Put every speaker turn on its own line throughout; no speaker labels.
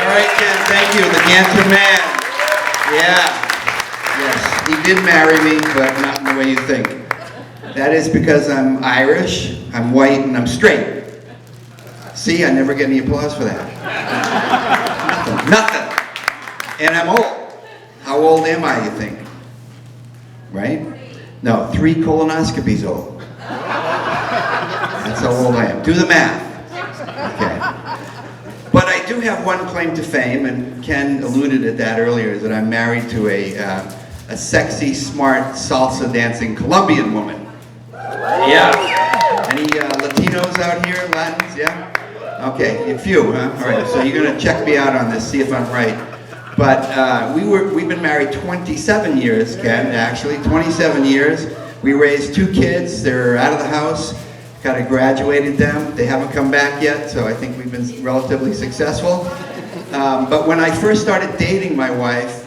right, Ken, thank you. The Ganter Man. Yeah. Yes, he did marry me, but not in the way you think. That is because I'm Irish, I'm white, and I'm straight. See, I never get any applause for that. Nothing. And I'm old. How old am I, you think? Right? No, 3 colonoscopies old. That's how old I am. Do the math. Okay. But I do have one claim to fame, and Ken alluded to that earlier, is that I'm married to a sexy, smart, salsa dancing Colombian woman. Yeah. Any Latinos out here, Latins? Yeah? Okay, a few, huh? All right, so you're gonna check me out on this, see if I'm right. But we've been married 27 years, Ken, actually, 27 years. We raised 2 kids, they're out of the house, kind of graduated them. They haven't come back yet, so I think we've been relatively successful. But when I first started dating my wife,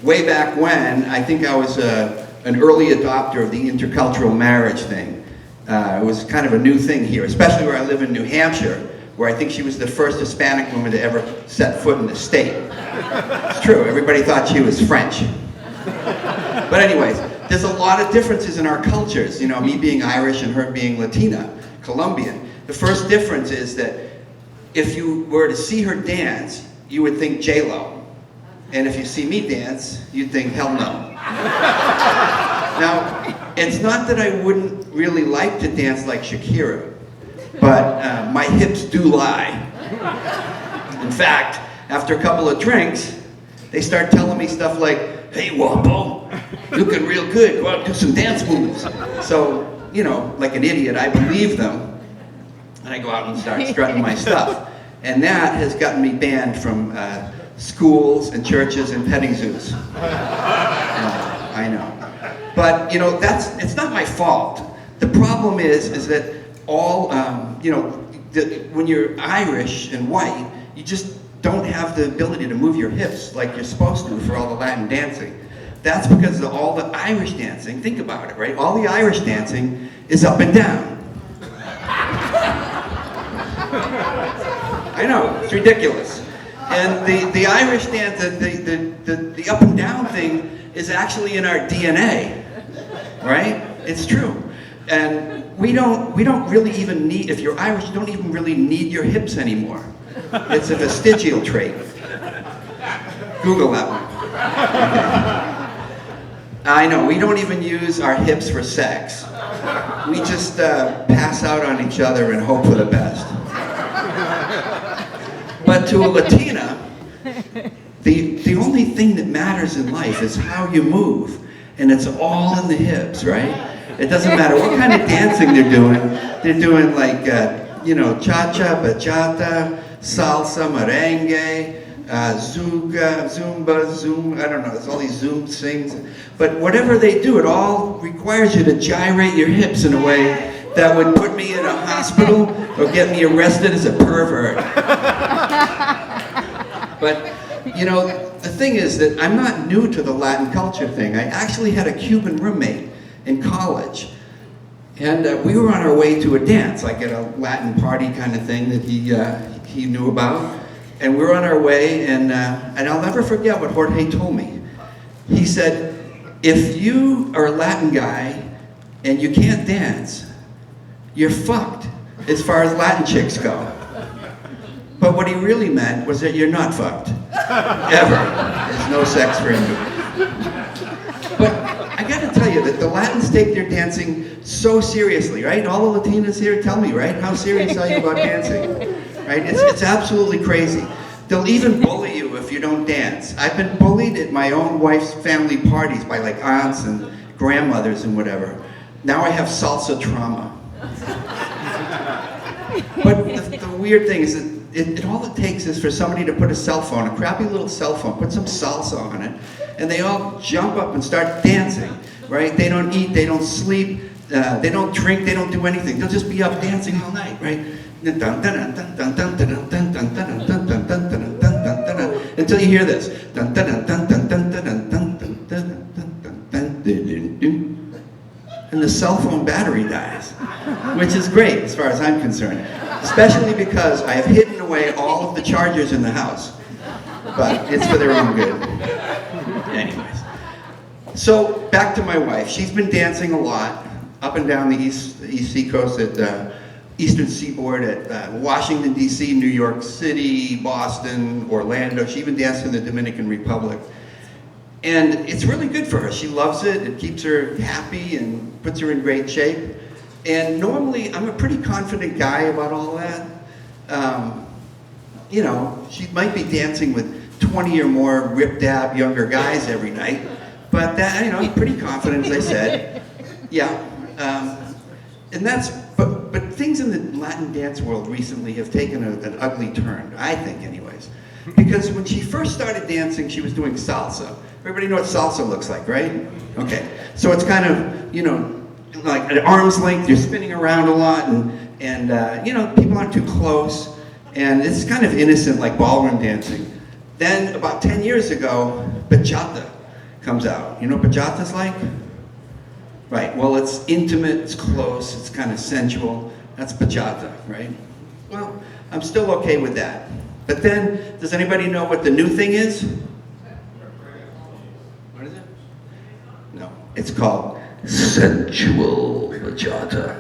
way back when, I think I was an early adopter of the intercultural marriage thing. It was kind of a new thing here, especially where I live in New Hampshire, where I think she was the first Hispanic woman to ever set foot in the state. It's true, everybody thought she was French. But anyways, there's a lot of differences in our cultures, you know, me being Irish and her being Latina, Colombian. The first difference is that if you were to see her dance, you would think J-Lo. And if you see me dance, you'd think, hell no. Now, it's not that I wouldn't really like to dance like Shakira, but my hips do lie. In fact, after a couple of drinks, they start telling me stuff like, hey, Wapo, looking real good, go out and do some dance moves. So, you know, like an idiot, I believe them, and I go out and start strutting my stuff. And that has gotten me banned from schools and churches and petting zoos. I know. But, you know, it's not my fault. The problem is that all, you know, when you're Irish and white, you just don't have the ability to move your hips like you're supposed to for all the Latin dancing. That's because of all the Irish dancing, think about it, right? All the Irish dancing is up and down. I know, it's ridiculous. And the Irish dance, the up and down thing is actually in our DNA, right? It's true. And we don't really even need, if you're Irish, you don't even really need your hips anymore. It's a vestigial trait. Google that one. Okay. I know, we don't even use our hips for sex. We just pass out on each other and hope for the best. But to a Latina, the only thing that matters in life is how you move. And it's all in the hips, right? It doesn't matter what kind of dancing they're doing. They're doing like, you know, cha-cha, bachata, salsa, merengue, zumba, zoom, I don't know, there's all these zoom things. But whatever they do, it all requires you to gyrate your hips in a way that would put me in a hospital or get me arrested as a pervert. But, you know, the thing is that I'm not new to the Latin culture thing. I actually had a Cuban roommate in college. And we were on our way to a dance, like at a Latin party kind of thing that he knew about. And we were on our way, and I'll never forget what Jorge told me. He said, if you are a Latin guy and you can't dance, you're fucked as far as Latin chicks go. But what he really meant was that you're not fucked. Ever. There's no sex for you. But I gotta tell you that the Latins take their dancing so seriously, right? All the Latinas here tell me, right? How serious are you about dancing? Right? It's absolutely crazy. They'll even bully you if you don't dance. I've been bullied at my own wife's family parties by like aunts and grandmothers and whatever. Now I have salsa trauma. But the weird thing is that all it takes is for somebody to put a cell phone, a crappy little cell phone, put some salsa on it, and they all jump up and start dancing, right? They don't eat, they don't sleep, they don't drink, they don't do anything. They'll just be up dancing all night, right? Until you hear this. And the cell phone battery dies, which is great as far as I'm concerned. Especially because I have hidden away all of the chargers in the house. but it's for their own good. Anyways. So, back to my wife. She's been dancing a lot, up and down the East Seacoast at Eastern Seaboard, at Washington, D.C., New York City, Boston, Orlando. She even danced in the Dominican Republic. And it's really good for her. She loves it. It keeps her happy and puts her in great shape. And normally, I'm a pretty confident guy about all that. You know, she might be dancing with 20 or more ripped-ab younger guys every night. But that, you know, I'm pretty confident, as I said. Yeah. And that's, but things in the Latin dance world recently have taken an ugly turn, I think anyways. Because when she first started dancing, she was doing salsa. Everybody know what salsa looks like, right? Okay. So it's kind of, you know, like at arm's length, you're spinning around a lot, and you know, people aren't too close, and it's kind of innocent, like ballroom dancing. Then, about 10 years ago, bachata comes out. You know what bachata's like? Right, well, it's intimate, it's close, it's kind of sensual. That's bachata, right? Well, I'm still okay with that. But then, does anybody know what the new thing is? What is it? No, it's called sensual bachata.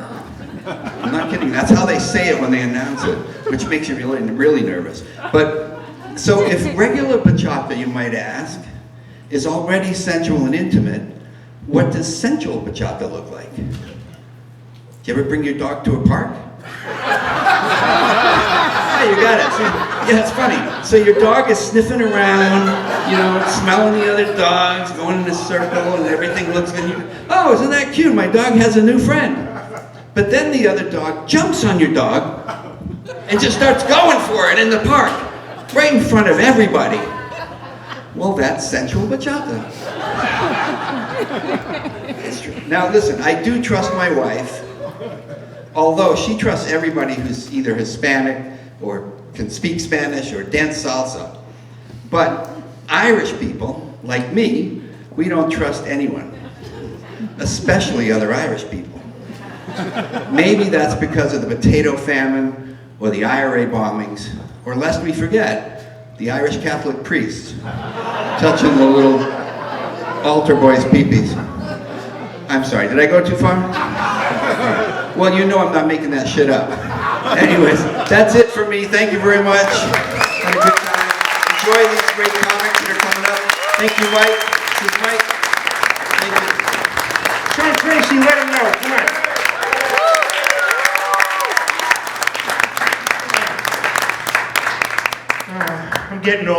I'm not kidding, that's how they say it when they announce it, which makes you really nervous. But, so if regular bachata, you might ask, is already sensual and intimate, what does sensual bachata look like? Do you ever bring your dog to a park? Yeah, you got it. See, yeah, it's funny. So your dog is sniffing around, you know, smelling the other dogs, going in a circle, and everything looks good. Oh, isn't that cute? My dog has a new friend. But then the other dog jumps on your dog and just starts going for it in the park, right in front of everybody. Well, that's sensual bachata. It's true. Now listen, I do trust my wife, although she trusts everybody who's either Hispanic or can speak Spanish or dance salsa. But Irish people, like me, we don't trust anyone, especially other Irish people. Maybe that's because of the potato famine or the IRA bombings, or lest we forget, the Irish Catholic priests touching the little altar boys' peepees. I'm sorry, did I go too far? Well, you know I'm not making that shit up. Anyways, that's it for me. Thank you very much. Had a good time. Enjoy these great comics that are coming up. Thank you, Mike. This is Mike. Thank you.
Tell Tracey, let him know. Come on. I'm getting old.